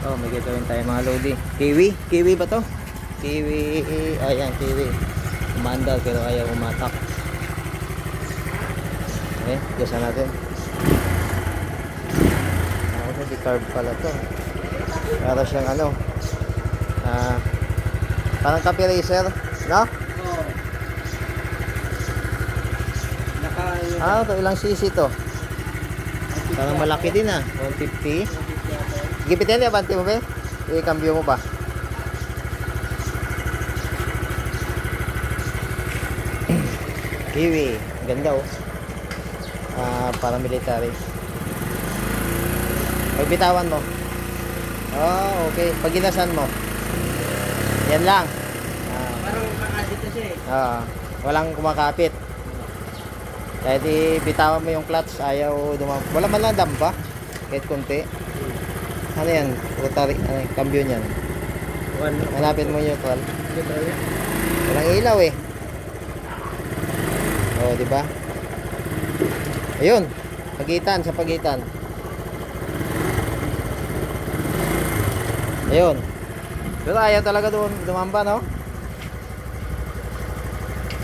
Oh, may gagawin tayo mga lodi. Kiwi? Kiwi ba to? Kiwi. Ayan, kiwi. Umandar pero ayaw umatak. Okay, gasa natin. Ako di carb pala to. Para siyang ano. Parang kape racer. No? Oo. Ito ilang cc to? Parang malaki din 150. Gipitin niya, bante mo ba? I-cambio mo pa. Kiwi. Ganda oh. Para military. Pagbitawan mo. Oh, okay. Pag ginasan mo. Yan lang. Parang makakasip na siya Walang kumakapit. Kahit ibitawan mo yung clutch, ayaw dumam. Wala man lang dampa. Kahit konti. Ano yan? Rotary, cambio niyan. Hanapin mo yung neutral. Walang ilaw eh. Oh, di ba? Ayun. Pagitan sa pagitan. Ayun. Pero ayaw talaga doon dumamba, no?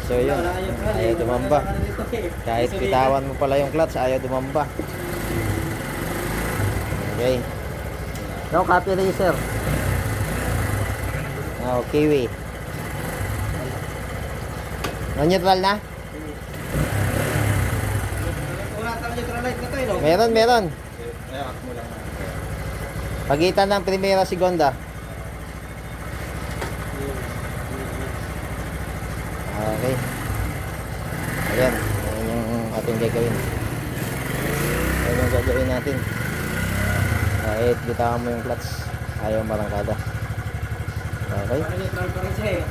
So yun, ayaw dumamba. Kahit bitawan mo pala yung clutch, ayaw dumamba. Okay. No, copy racer. Oh, kiwi. No-neutral na? Wala tayong neutral light na tayo, no? Meron. Pagitan ng primera segunda. Okay. Ayan. Ayan yung ating gagawin. Ayan yung gagawin natin. Kahit bitawan mo yung clutch, ayaw marangkada. Okay. Neutral pa rin siya